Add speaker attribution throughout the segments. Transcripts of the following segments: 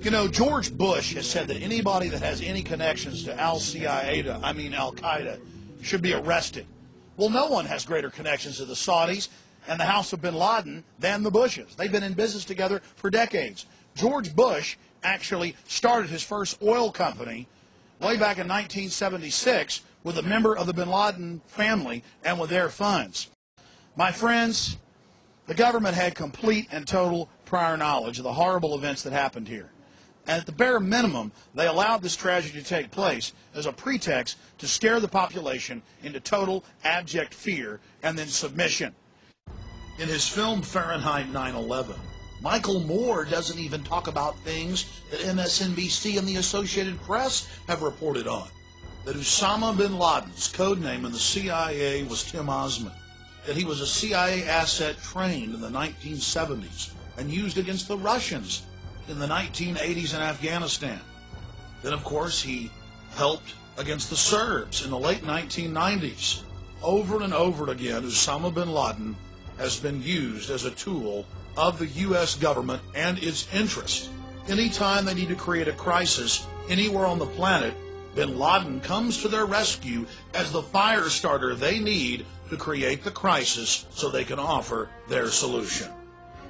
Speaker 1: You know, George Bush has said that anybody that has any connections to Al-Qaeda should be arrested. Well, no one has greater connections to the Saudis and the House of bin Laden than the Bushes. They've been in business together for decades. George Bush actually started his first oil company way back in 1976 with a member of the bin Laden family and with their funds. My friends, the government had complete and total prior knowledge of the horrible events that happened here. And at the bare minimum, they allowed this tragedy to take place as a pretext to scare the population into total abject fear and then submission. In his film Fahrenheit 9/11, Michael Moore doesn't even talk about things that MSNBC and the Associated Press have reported on. That Osama bin Laden's code name in the CIA was Tim Osman. That he was a CIA asset trained in the 1970s and used against the Russians in the 1980s in Afghanistan. Then, of course, he helped against the Serbs in the late 1990s. Over and over again, Osama bin Laden has been used as a tool of the U.S. government and its interests. Anytime they need to create a crisis anywhere on the planet, bin Laden comes to their rescue as the fire starter they need to create the crisis so they can offer their solution.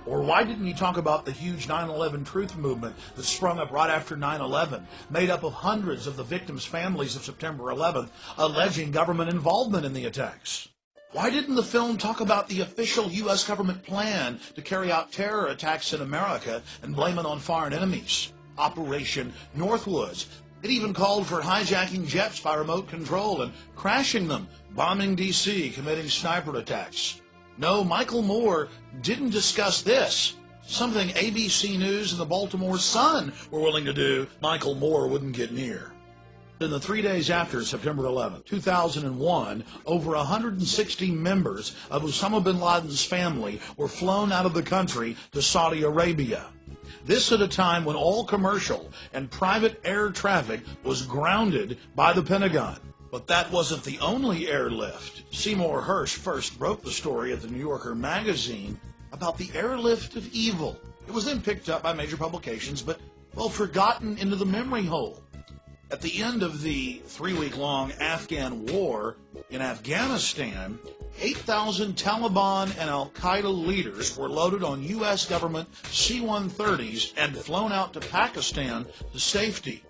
Speaker 1: Or why didn't you talk about the huge 9/11 truth movement that sprung up right after 9/11, made up of hundreds of the victims' families of September 11th, alleging government involvement in the attacks? Why didn't the film talk about the official U.S. government plan to carry out terror attacks in America and blame it on foreign enemies? Operation Northwoods. It even called for hijacking jets by remote control and crashing them, bombing D.C., committing sniper attacks. No, Michael Moore didn't discuss this. Something ABC News and the Baltimore Sun were willing to do, Michael Moore wouldn't get near. In the 3 days after September 11, 2001, over 160 members of Osama bin Laden's family were flown out of the country to Saudi Arabia. This at a time when all commercial and private air traffic was grounded by the Pentagon. But that wasn't the only airlift. Seymour Hersh first broke the story at the New Yorker magazine about the airlift of evil. It was then picked up by major publications, but, well, forgotten into the memory hole. At the end of the 3-week-long Afghan war in Afghanistan, 8,000 Taliban and Al-Qaeda leaders were loaded on U.S. government C-130s and flown out to Pakistan to safety.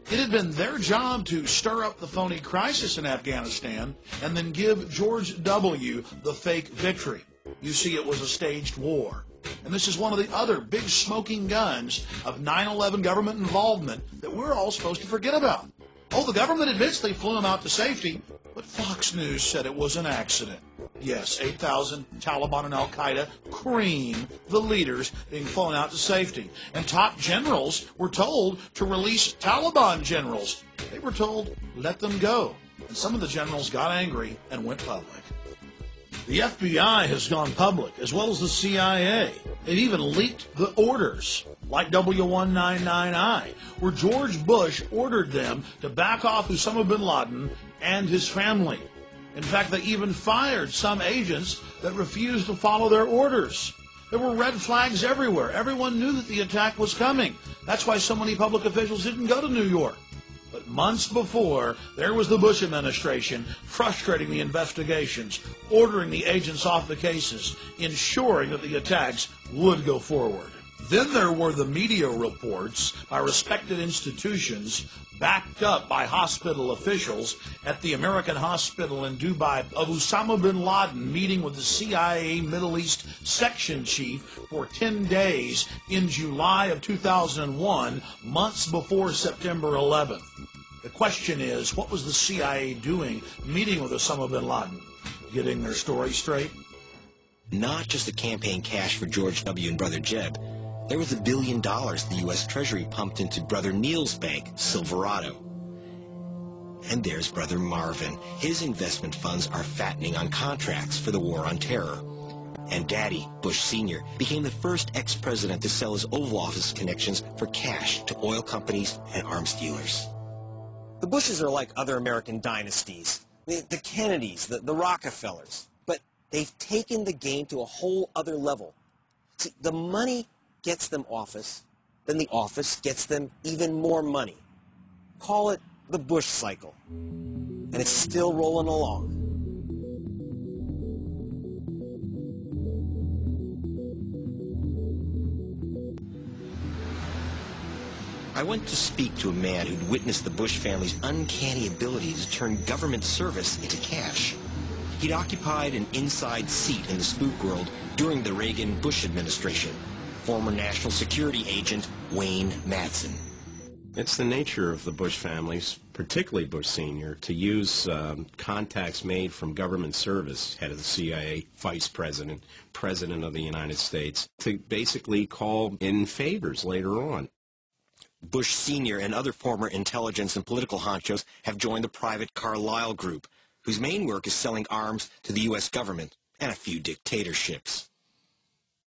Speaker 1: It had been their job to stir up the phony crisis in Afghanistan and then give George W. the fake victory. You see, it was a staged war. And this is one of the other big smoking guns of 9/11 government involvement that we're all supposed to forget about. Oh, the government admits they flew them out to safety, but Fox News said it was an accident. Yes, 8,000 Taliban and Al-Qaeda cream the leaders being flown out to safety. And top generals were told to release Taliban generals. They were told, let them go. And some of the generals got angry and went public. The FBI has gone public, as well as the CIA. They've even leaked the orders, like W199I, where George Bush ordered them to back off Osama bin Laden and his family. In fact, they even fired some agents that refused to follow their orders. There were red flags everywhere. Everyone knew that the attack was coming. That's why so many public officials didn't go to New York. But months before, there was the Bush administration frustrating the investigations, ordering the agents off the cases, ensuring that the attacks would go forward. Then there were the media reports by respected institutions, backed up by hospital officials at the American hospital in Dubai, of Osama bin Laden meeting with the CIA Middle East section chief for 10 days in July of 2001, months before September 11th. The question is, what was the CIA doing meeting with Osama bin Laden? Getting their story straight?
Speaker 2: Not just the campaign cash for George W. and Brother Jeb. There was $1 billion the U.S. Treasury pumped into Brother Neil's bank, Silverado. And there's Brother Marvin. His investment funds are fattening on contracts for the war on terror. And Daddy, Bush Sr., became the first ex-president to sell his Oval Office connections for cash to oil companies and arms dealers.
Speaker 3: The Bushes are like other American dynasties. The Kennedys, the Rockefellers. But they've taken the game to a whole other level. See, the money gets them office, then the office gets them even more money. Call it the Bush cycle. And it's still rolling along.
Speaker 2: I went to speak to a man who'd witnessed the Bush family's uncanny ability to turn government service into cash. He'd occupied an inside seat in the spook world during the Reagan-Bush administration. Former National Security Agent Wayne Madsen.
Speaker 4: It's the nature of the Bush families, particularly Bush Sr., to use contacts made from government service, head of the CIA, vice president, president of the United States, to basically call in favors later on.
Speaker 2: Bush Sr. and other former intelligence and political honchos have joined the private Carlyle Group, whose main work is selling arms to the U.S. government and a few dictatorships.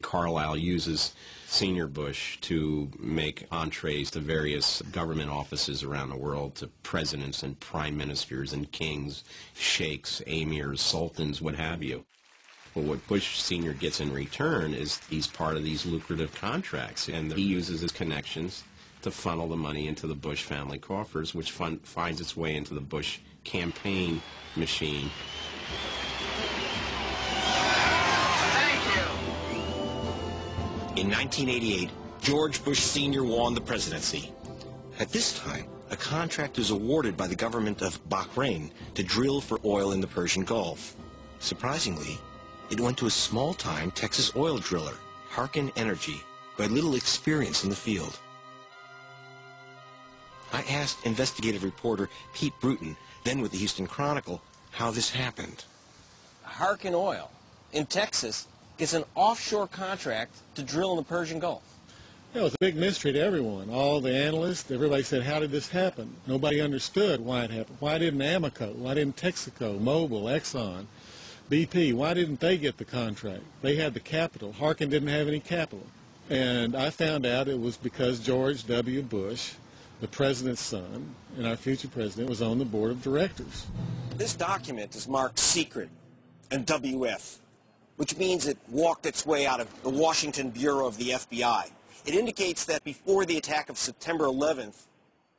Speaker 4: Carlyle uses Senior Bush to make entrees to various government offices around the world, to presidents and prime ministers and kings, sheikhs, emirs, sultans, what have you. But what Bush Sr. gets in return is he's part of these lucrative contracts, and he uses his connections to funnel the money into the Bush family coffers, which finds its way into the Bush campaign machine.
Speaker 2: In 1988, George Bush Sr. won the presidency. At this time, a contract was awarded by the government of Bahrain to drill for oil in the Persian Gulf. Surprisingly, it went to a small-time Texas oil driller, Harken Energy, who had little experience in the field. I asked investigative reporter Pete Bruton, then with the Houston Chronicle, how this happened.
Speaker 3: Harken Oil in Texas gets an offshore contract to drill in the Persian Gulf.
Speaker 5: It was a big mystery to everyone. All the analysts, everybody said, how did this happen? Nobody understood why it happened. Why didn't Amoco, why didn't Texaco, Mobil, Exxon, BP, why didn't they get the contract? They had the capital. Harken didn't have any capital. And I found out it was because George W. Bush, the president's son, and our future president, was on the board of directors.
Speaker 3: This document is marked secret and WF, which means it walked its way out of the Washington Bureau of the FBI. It indicates that before the attack of September 11th,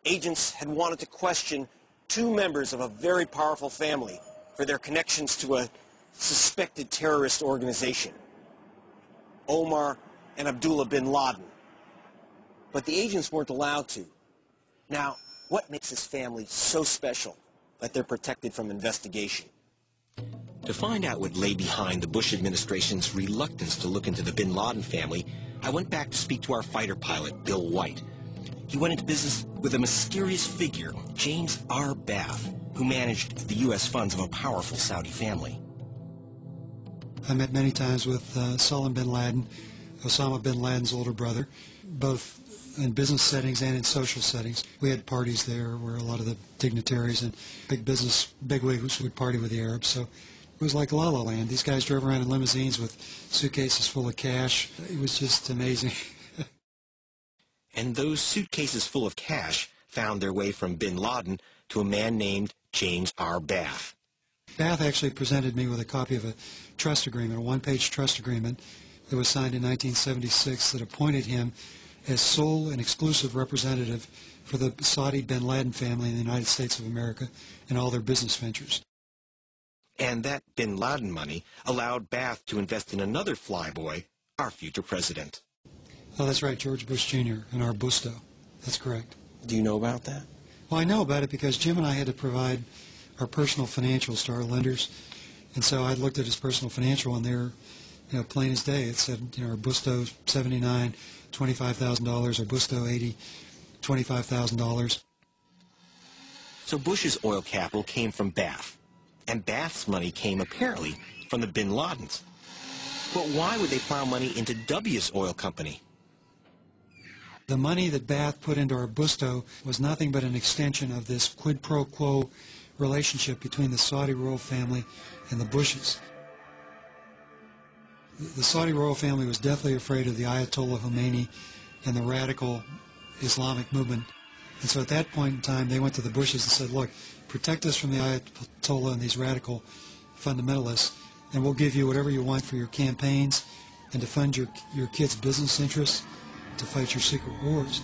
Speaker 3: agents had wanted to question two members of a very powerful family for their connections to a suspected terrorist organization, Omar and Abdullah bin Laden. But the agents weren't allowed to. Now, what makes this family so special that they're protected from investigation?
Speaker 2: To find out what lay behind the Bush administration's reluctance to look into the bin Laden family, I went back to speak to our fighter pilot, Bill White. He went into business with a mysterious figure, James R. Bath, who managed the U.S. funds of a powerful Saudi family.
Speaker 6: I met many times with Salim bin Laden, Osama bin Laden's older brother, both in business settings and in social settings. We had parties there where a lot of the dignitaries and big business bigwigs would party with the Arabs. So it was like La La Land. These guys drove around in limousines with suitcases full of cash. It was just amazing.
Speaker 2: And those suitcases full of cash found their way from bin Laden to a man named James R. Bath.
Speaker 6: Bath actually presented me with a copy of a trust agreement, a one-page trust agreement that was signed in 1976 that appointed him as sole and exclusive representative for the Saudi bin Laden family in the United States of America and all their business ventures.
Speaker 2: And that bin Laden money allowed Bath to invest in another flyboy, our future president.
Speaker 6: Oh, that's right, George Bush Jr. and our Busto. That's correct.
Speaker 3: Do you know about that?
Speaker 6: Well, I know about it because Jim and I had to provide our personal financials to our lenders. And so I looked at his personal financial, and they're, plain as day. It said, our Busto 79, $25,000, or Busto 80, $25,000.
Speaker 2: So Bush's oil capital came from Bath, and Bath's money came apparently from the bin Ladens. But why would they plow money into W's oil company?
Speaker 6: The money that Bath put into our Busto was nothing but an extension of this quid pro quo relationship between the Saudi royal family and the Bushes. The Saudi royal family was deathly afraid of the Ayatollah Khomeini and the radical Islamic movement. And so at that point in time, they went to the Bushes and said, look, protect us from the Ayatollah and these radical fundamentalists, and we'll give you whatever you want for your campaigns and to fund your kids' business interests. to fight your secret wars.